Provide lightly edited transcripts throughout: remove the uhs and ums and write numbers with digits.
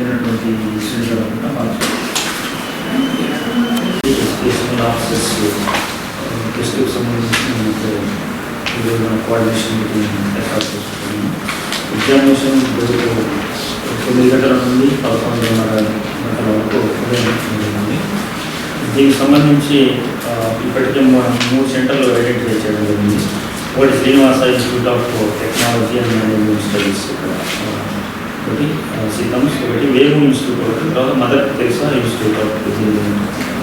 జరిగినటువంటి ఇష్యూస్ అనుకుంటా మనకు ఎడ్యుకేషనల్ ఆఫీసర్స్ టెస్ట్కి సంబంధించిన మన కోఆర్డినేషన్ ఏర్పాటు చేసుకున్నాము. ఎగ్జామినేషన్ 9 గంటల నుండి 11:30 గంటల వరకు ఉంది. దీనికి సంబంధించి ఇప్పటికే మనం 3 సెంటర్లు ఐడెంటిఫై చేయడం జరిగింది. ఒకటి Srinivasa institute of technology and management studies ఇక్కడ ఒకటి, సీతమ్స్ ఒకటి, వేము ఇన్స్టిట్యూట్ ఒకటి, తర్వాత మదర్ తెరిసా ఇన్స్టిట్యూట్ ఆఫ్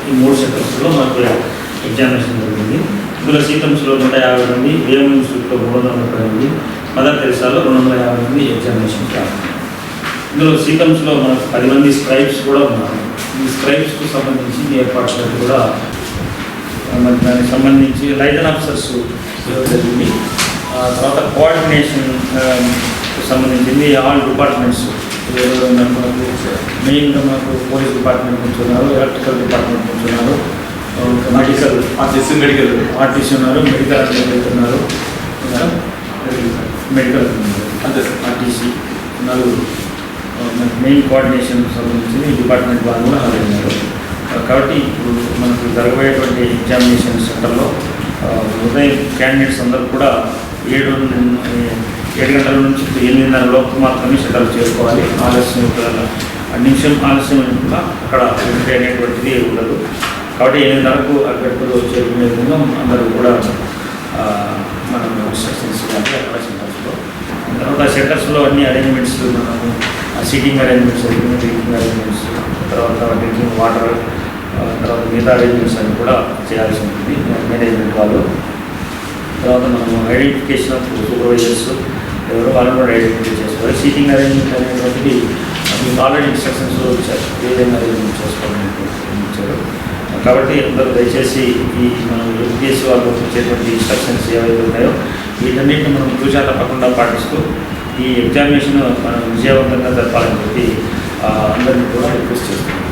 ఈ 3 సెంటర్స్లో మనకు ఎగ్జామినేషన్ జరిగింది. ఇందులో సీతమ్స్లో 150 మంది, వేము ఇన్స్టిట్యూట్లో 330 మంది, మదర్ తెరిసాలో 250 మంది ఎగ్జామినేషన్ రాస్తున్నారు. ఇందులో సీతమ్స్లో మనకు 10 మంది స్క్రైబ్స్ కూడా ఉన్నారు. ఈ స్క్రైబ్స్కు సంబంధించి ఏర్పాట్లకు కూడా మనకి దానికి సంబంధించి లైజన్ ఆఫీసర్స్ జరిగింది. తర్వాత కోఆర్డినేషన్ సంబంధించింది ఆల్ డిపార్ట్మెంట్స్ మెయిన్గా మనకు పోలీస్ డిపార్ట్మెంట్ నుంచి ఉన్నారు, ఎలక్ట్రికల్ డిపార్ట్మెంట్ నుంచి ఉన్నారు, మెడికల్ ఆర్టీసీ ఉన్నారు, మెడికల్ అసిస్టెంట్ ఉన్నారు, మెడికల్ ఆర్టీసీ ఉన్నారు. మెయిన్ కోఆర్డినేషన్ సంబంధించి డిపార్ట్మెంట్ వాళ్ళు కూడా ఉన్నారు. కాబట్టి ఇప్పుడు మనకు జరగబోయేటువంటి ఎగ్జామినేషన్ సెంటర్లో ఉదయం క్యాండిడేట్స్ అందరూ కూడా 7 గంటల నుంచి 8:30 లోపు మాత్రమే సెంటర్ చేసుకోవాలి. నిమిషం ఆలస్యం కూడా అక్కడ ఎంట్రీ అనేటువంటిది ఉండదు. కాబట్టి 8:30కు అక్కడికి చేరుకునే విధంగా అందరూ కూడా మనం ఇన్స్ట్రక్షన్స్ ఇవ్వాలి అక్కడ సెంటర్స్లో. తర్వాత సెంటర్స్లో అన్ని అరేంజ్మెంట్స్ మనము సీటింగ్ అరేంజ్మెంట్స్, డ్రింకింగ్ అరేంజ్మెంట్స్, తర్వాత డ్రింకింగ్ వాటర్, తర్వాత మిగతా అరేంజ్మెంట్స్ అన్ని కూడా చేయాల్సి ఉంటుంది మేనేజ్మెంట్ వాళ్ళు. తర్వాత మనము ఐడెంటిఫికేషన్ ఆఫ్ సూపర్వైజర్స్ ఎవరు వాళ్ళని కూడా ఐడెంటిఫై చేసుకోవాలి. సీటింగ్ అరేంజ్మెంట్ అనేటువంటిది మీకు ఆల్రెడీ ఇన్స్ట్రక్షన్స్లో ఇచ్చారు, ఏ విధంగా అరేంజ్మెంట్ చేసుకోవాలని ఇచ్చారు. కాబట్టి అందరూ దయచేసి ఈ మనం యూపీఎస్సీ వాళ్ళు వచ్చేటువంటి ఇన్స్ట్రక్షన్స్ ఏవైతే ఉన్నాయో వీటన్నిటిని మనం చూసా తప్పకుండా పాటిస్తూ ఈ ఎగ్జామినేషన్ మనం విజయవంతంగా జరపాలని చెప్పి అందరినీ కూడా రిక్వెస్ట్ చేస్తున్నాం.